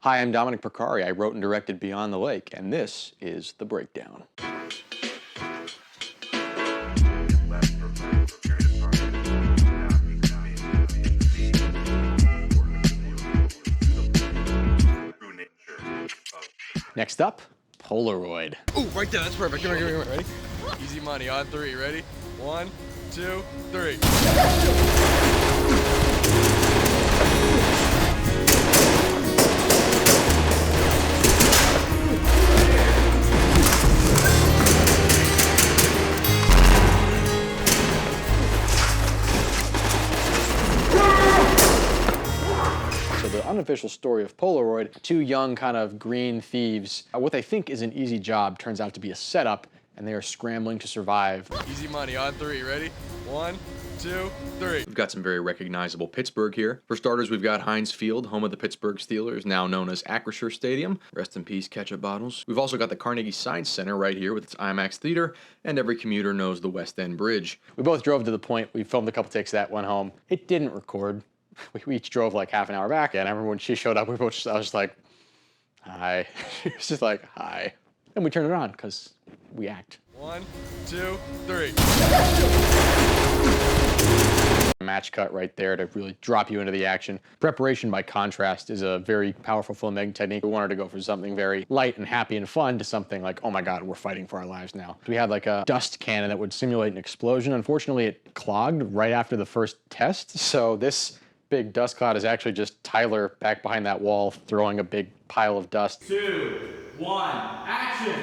Hi, I'm Dominic Percari. I wrote and directed Beyond the Lake, and this is The Breakdown. Next up, Polaroid. Oh, right there, that's perfect. Come here, ready? Easy money on three, ready? 1, 2, 3. The unofficial story of Polaroid, two young kind of green thieves. What they think is an easy job turns out to be a setup, and they are scrambling to survive. Easy money on three, ready? 1, 2, 3. We've got some very recognizable Pittsburgh here. For starters, we've got Heinz Field, home of the Pittsburgh Steelers, now known as Acrisure Stadium. Rest in peace, ketchup bottles. We've also got the Carnegie Science Center right here with its IMAX theater, and every commuter knows the West End Bridge. We both drove to the point. We filmed a couple takes of that, went home. It didn't record. We each drove like half an hour back, and I remember when she showed up, I was just like, hi. She was just like, hi. And we turned it on, because we act. 1, 2, 3. Match cut right there to really drop you into the action. Preparation by contrast is a very powerful filmmaking technique. We wanted to go from something very light and happy and fun to something like, oh my God, we're fighting for our lives now. We had like a dust cannon that would simulate an explosion. Unfortunately, it clogged right after the first test, so this big dust cloud is actually just Tyler back behind that wall throwing a big pile of dust. 2, 1, action!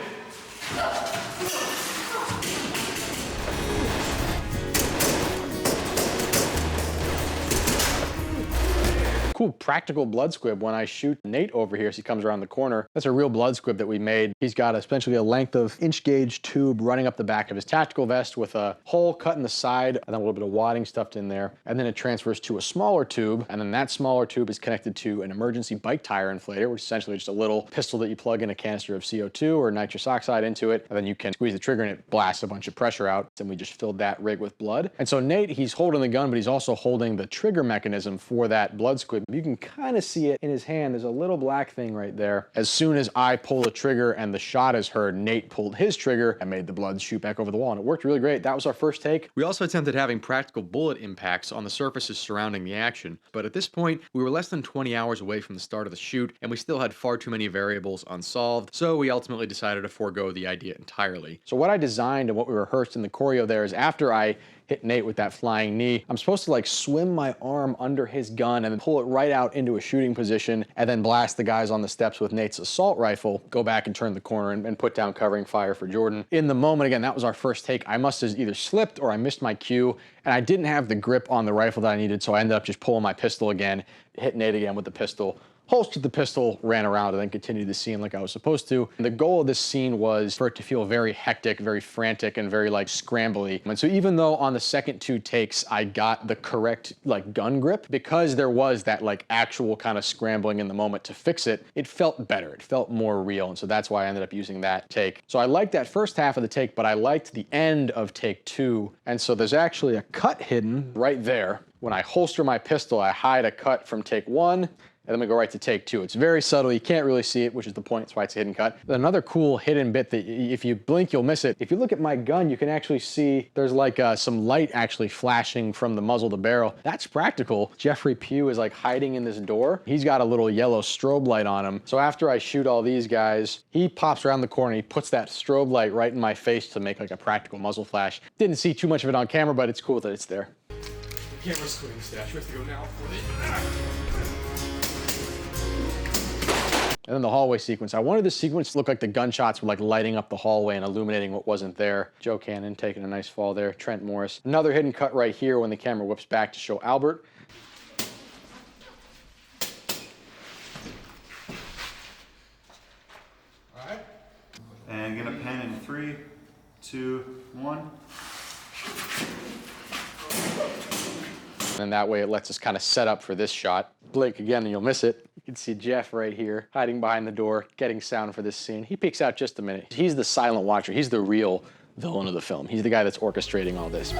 Cool practical blood squib when I shoot Nate over here as he comes around the corner. That's a real blood squib that we made. He's got essentially a length of inch gauge tube running up the back of his tactical vest with a hole cut in the side and then a little bit of wadding stuffed in there. And then it transfers to a smaller tube, and then that smaller tube is connected to an emergency bike tire inflator, which is essentially just a little pistol that you plug in a canister of CO2 or nitrous oxide into it, and then you can squeeze the trigger and it blasts a bunch of pressure out. And we just filled that rig with blood. And so Nate, he's holding the gun, but he's also holding the trigger mechanism for that blood squib. You can kind of see it in his hand. There's a little black thing right there. As soon as I pull the trigger and the shot is heard, Nate pulled his trigger and made the blood shoot back over the wall, and it worked really great. That was our first take. We also attempted having practical bullet impacts on the surfaces surrounding the action, but at this point, we were less than 20 hours away from the start of the shoot, and we still had far too many variables unsolved, so we ultimately decided to forego the idea entirely. So what I designed and what we rehearsed in the choreo there is after I hit Nate with that flying knee, I'm supposed to like swim my arm under his gun and then pull it right out into a shooting position and then blast the guys on the steps with Nate's assault rifle, go back and turn the corner and put down covering fire for Jordan. In the moment, again, that was our first take. I must have either slipped or I missed my cue, and I didn't have the grip on the rifle that I needed, so I ended up just pulling my pistol again, hit Nate again with the pistol, holstered the pistol, ran around, and then continued the scene like I was supposed to. And the goal of this scene was for it to feel very hectic, very frantic, and very like scrambly. And so even though on the second two takes, I got the correct like gun grip, because there was that like actual kind of scrambling in the moment to fix it, it felt better. It felt more real. And so that's why I ended up using that take. So I liked that first half of the take, but I liked the end of take two. And so there's actually a cut hidden right there. When I holster my pistol, I hide a cut from take one, and then we go right to take two. It's very subtle. You can't really see it, which is the point. That's why it's a hidden cut. Another cool hidden bit that if you blink, you'll miss it. If you look at my gun, you can actually see there's like some light actually flashing from the muzzle to barrel. That's practical. Jeffrey Pugh is like hiding in this door. He's got a little yellow strobe light on him. So after I shoot all these guys, he pops around the corner. He puts that strobe light right in my face to make like a practical muzzle flash. Didn't see too much of it on camera, but it's cool that it's there. The camera's screen stash. We have to go now. And then the hallway sequence. I wanted the sequence to look like the gunshots were like lighting up the hallway and illuminating what wasn't there. Joe Cannon taking a nice fall there. Trent Morris. Another hidden cut right here when the camera whips back to show Albert. All right. And gonna pan in 3, 2, 1. And that way it lets us kind of set up for this shot. Blink again and you'll miss it. You can see Jeff right here, hiding behind the door, getting sound for this scene. He peeks out just a minute. He's the silent watcher. He's the real villain of the film. He's the guy that's orchestrating all this.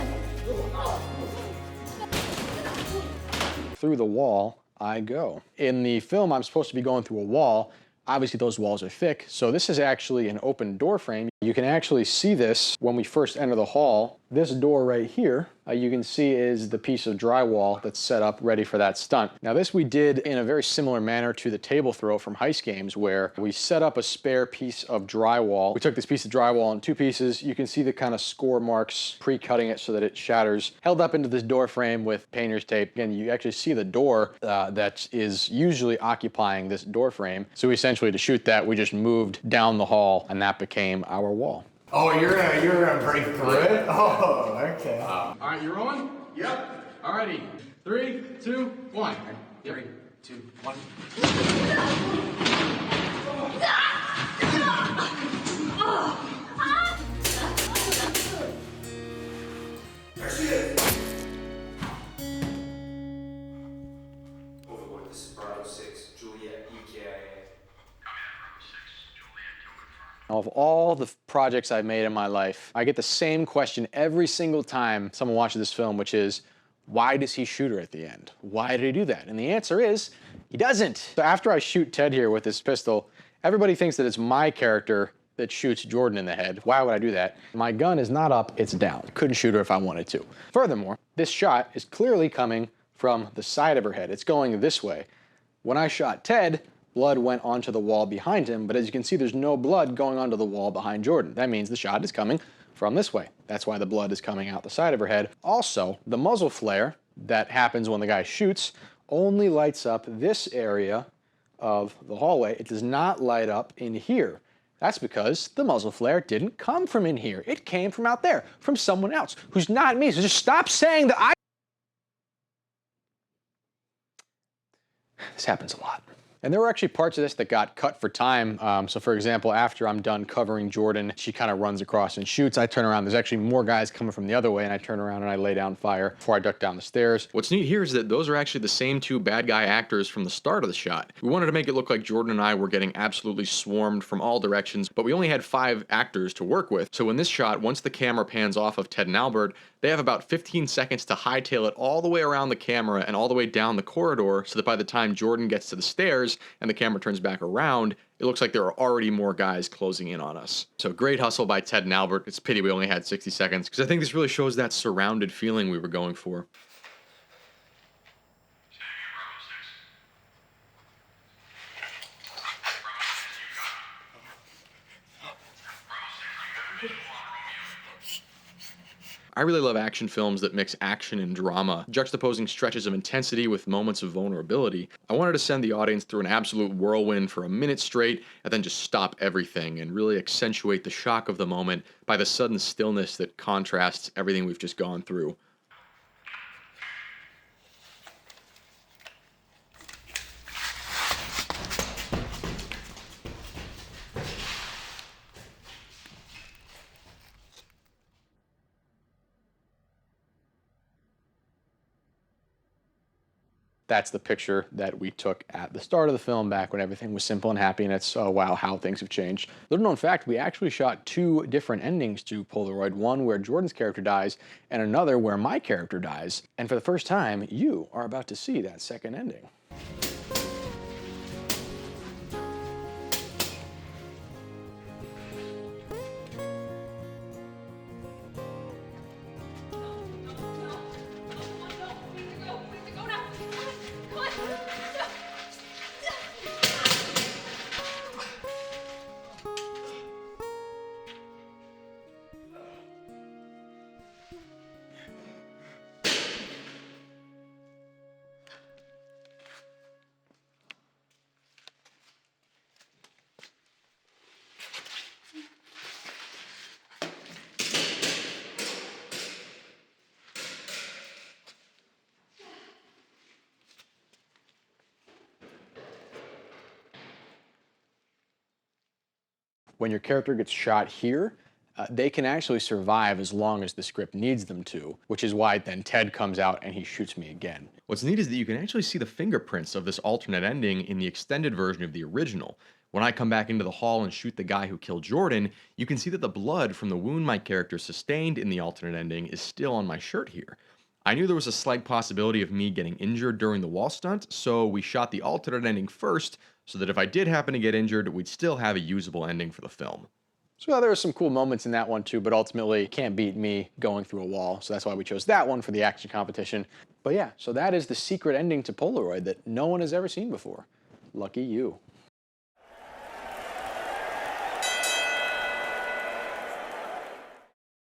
Through the wall, I go. In the film, I'm supposed to be going through a wall. Obviously, those walls are thick, so this is actually an open door frame. You can actually see this when we first enter the hall. This door right here, you can see is the piece of drywall that's set up ready for that stunt. Now this we did in a very similar manner to the table throw from Heist Games, where we set up a spare piece of drywall. We took this piece of drywall in two pieces. You can see the kind of score marks, pre-cutting it so that it shatters, held up into this door frame with painter's tape. Again, you actually see the door that is usually occupying this door frame. So essentially to shoot that, we just moved down the hall and that became our wall. Oh, you're gonna break through it? Oh, okay. All right, you rolling? Yep. Alrighty. 3, 2, 1. 3, 2, 1. There she is. Overlord, this is Bravo 6, Juliet, EKIA. Of all the projects I've made in my life, I get the same question every single time someone watches this film, which is, why does he shoot her at the end? Why did he do that? And the answer is, he doesn't. So after I shoot Ted here with this pistol, everybody thinks that it's my character that shoots Jordan in the head. Why would I do that? My gun is not up, it's down. Couldn't shoot her if I wanted to. Furthermore, this shot is clearly coming from the side of her head. It's going this way. When I shot Ted, blood went onto the wall behind him, but as you can see, there's no blood going onto the wall behind Jordan. That means the shot is coming from this way. That's why the blood is coming out the side of her head. Also, the muzzle flare that happens when the guy shoots only lights up this area of the hallway. It does not light up in here. That's because the muzzle flare didn't come from in here. It came from out there, from someone else, who's not me. So just stop saying that This happens a lot. And there were actually parts of this that got cut for time. So for example, after I'm done covering Jordan, she kind of runs across and shoots. I turn around, there's actually more guys coming from the other way, and I turn around and I lay down fire before I duck down the stairs. What's neat here is that those are actually the same two bad guy actors from the start of the shot. We wanted to make it look like Jordan and I were getting absolutely swarmed from all directions, but we only had 5 actors to work with. So in this shot, once the camera pans off of Ted and Albert, they have about 15 seconds to hightail it all the way around the camera and all the way down the corridor, so that by the time Jordan gets to the stairs and the camera turns back around, it looks like there are already more guys closing in on us. So great hustle by Ted and Albert. It's a pity we only had 60 seconds, because I think this really shows that surrounded feeling we were going for. I really love action films that mix action and drama, juxtaposing stretches of intensity with moments of vulnerability. I wanted to send the audience through an absolute whirlwind for a minute straight, and then just stop everything and really accentuate the shock of the moment by the sudden stillness that contrasts everything we've just gone through. That's the picture that we took at the start of the film, back when everything was simple and happy, and it's, oh wow, how things have changed. Little known fact, we actually shot 2 different endings to Polaroid, one where Jordan's character dies, and another where my character dies. And for the first time, you are about to see that second ending. When your character gets shot here, they can actually survive as long as the script needs them to, which is why then Ted comes out and he shoots me again. What's neat is that you can actually see the fingerprints of this alternate ending in the extended version of the original. When I come back into the hall and shoot the guy who killed Jordan, you can see that the blood from the wound my character sustained in the alternate ending is still on my shirt here. I knew there was a slight possibility of me getting injured during the wall stunt, so we shot the alternate ending first, so that if I did happen to get injured, we'd still have a usable ending for the film. So there were some cool moments in that one too, but ultimately can't beat me going through a wall. So that's why we chose that one for the action competition. But yeah, so that is the secret ending to Polaroid that no one has ever seen before. Lucky you.